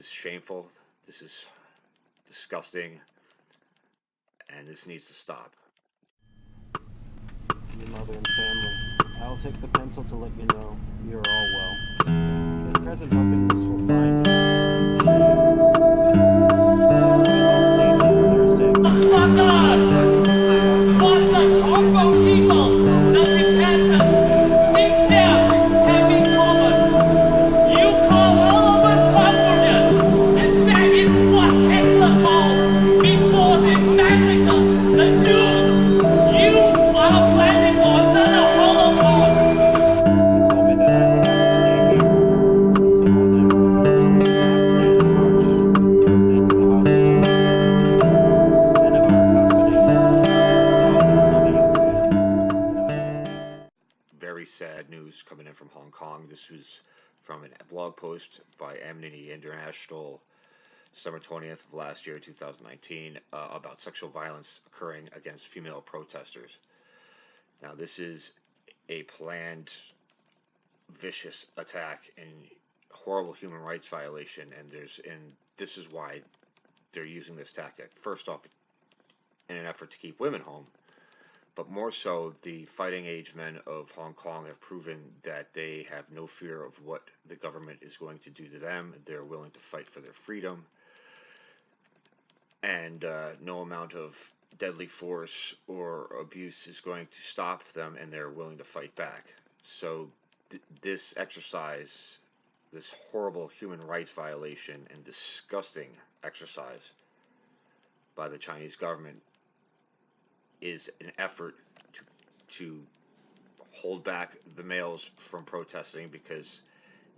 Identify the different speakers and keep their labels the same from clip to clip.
Speaker 1: This is shameful. This is disgusting. And this needs to stop.
Speaker 2: Your mother and family. I'll take the pencil to let you know you're all well. At present, hoping this will find you. See you.
Speaker 3: Fuck us! Watch the Hong Kong people! The dictators! Deep down have in common. You call all of us comforters, and that is what Hitler called before the massacre. The Jews! You are planning for another Holocaust!
Speaker 2: He told me that I would have to stay here. Some of them would not stand the march. Sent to the hospital. It was 10 of our company. Myself and another young man.
Speaker 1: Very sad news coming in from Hong Kong. This was from a blog post by Amnesty International, December 20th of last year, 2019, about sexual violence occurring against female protesters. Now, this is a planned, vicious attack and horrible human rights violation, and this is why they're using this tactic. First off, in an effort to keep women home, but more so, the fighting age men of Hong Kong have proven that they have no fear of what the government is going to do to them. They're willing to fight for their freedom, and no amount of deadly force or abuse is going to stop them, and they're willing to fight back. So this exercise, this horrible human rights violation and disgusting exercise by the Chinese government, is an effort to hold back the males from protesting, because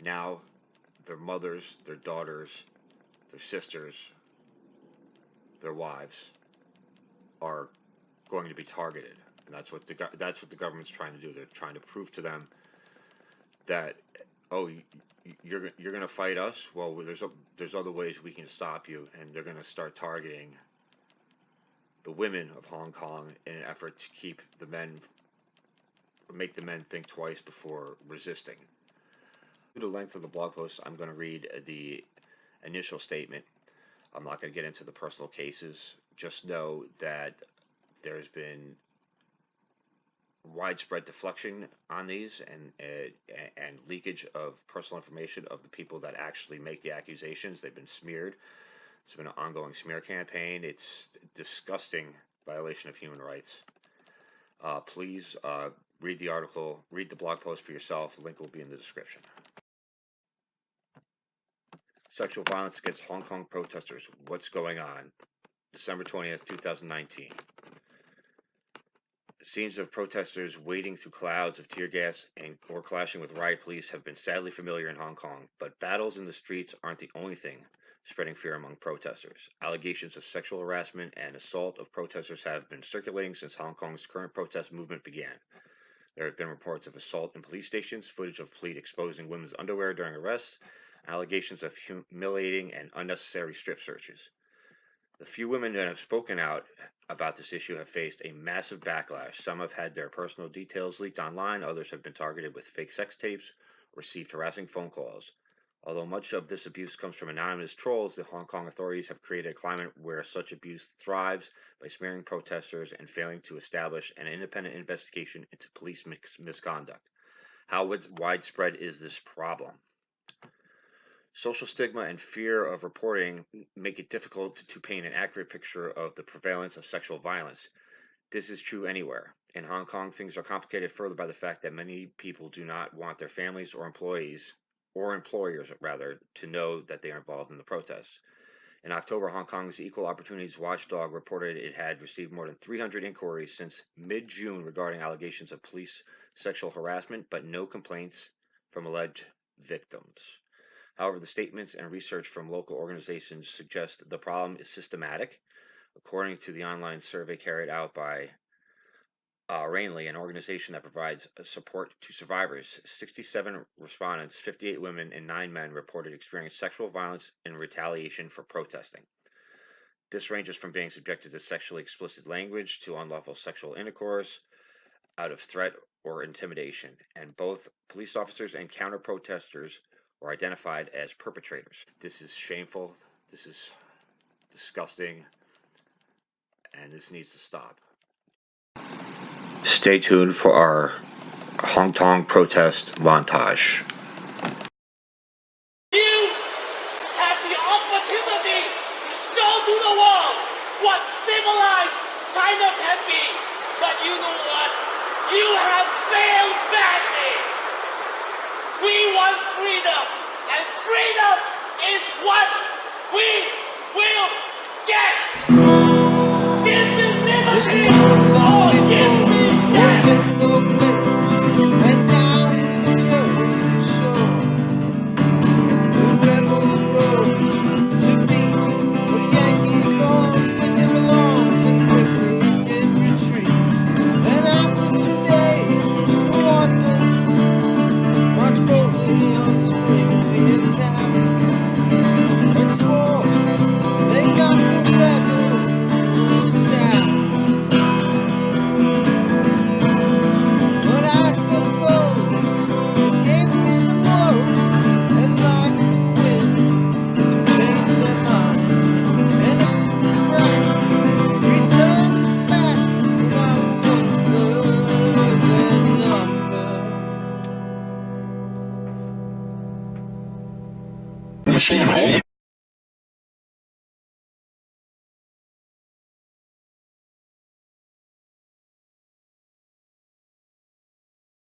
Speaker 1: now their mothers, their daughters, their sisters, their wives are going to be targeted, and that's what the government's trying to do. They're trying to prove to them that, oh, you're going to fight us. Well, there's other ways we can stop you, and they're going to start targeting the women of Hong Kong in an effort to keep the men, or make the men think twice before resisting. Due to the length of the blog post, I'm going to read the initial statement. I'm not going to get into the personal cases. Just know that there's been widespread deflection on these, and leakage of personal information of the people that actually make the accusations. They've been smeared. It's been an ongoing smear campaign. It's disgusting violation of human rights. Please read the article, read the blog post for yourself. The link will be in the description. Sexual violence against Hong Kong protesters. What's going on? December 20th, 2019. Scenes of protesters wading through clouds of tear gas or clashing with riot police have been sadly familiar in Hong Kong, but battles in the streets aren't the only thing spreading fear among protesters. Allegations of sexual harassment and assault of protesters have been circulating since Hong Kong's current protest movement began. There have been reports of assault in police stations, footage of police exposing women's underwear during arrests, allegations of humiliating and unnecessary strip searches. The few women that have spoken out about this issue have faced a massive backlash. Some have had their personal details leaked online, others have been targeted with fake sex tapes, or received harassing phone calls. Although much of this abuse comes from anonymous trolls, the Hong Kong authorities have created a climate where such abuse thrives by smearing protesters and failing to establish an independent investigation into police misconduct. How widespread is this problem? Social stigma and fear of reporting make it difficult to paint an accurate picture of the prevalence of sexual violence. This is true anywhere. In Hong Kong, things are complicated further by the fact that many people do not want their families or employers, to know that they are involved in the protests. In October, Hong Kong's Equal Opportunities Watchdog reported it had received more than 300 inquiries since mid-June regarding allegations of police sexual harassment, but no complaints from alleged victims. However, the statements and research from local organizations suggest the problem is systematic. According to the online survey carried out by Rainley, an organization that provides support to survivors, 67 respondents, 58 women and 9 men, reported experiencing sexual violence in retaliation for protesting. This ranges from being subjected to sexually explicit language to unlawful sexual intercourse out of threat or intimidation, and both police officers and counter-protesters were identified as perpetrators. This is shameful, this is disgusting, and this needs to stop. Stay tuned for our Hong Kong protest montage.
Speaker 3: You have the opportunity to show to the world what civilized China can be. But you know what? You have failed badly. We want freedom, and freedom is what we will get. Give me liberty or give me death.
Speaker 4: And down in the Jersey shore, the rebel rose to beat the Yankee boys with his alarms and quickly did retreat. And after 2 days, London marched boldly on Springfield town and swore they got the rebels down. But I stood close, gave them some blows, and like the wind, changed their mind. And up to right, returned back without further than number.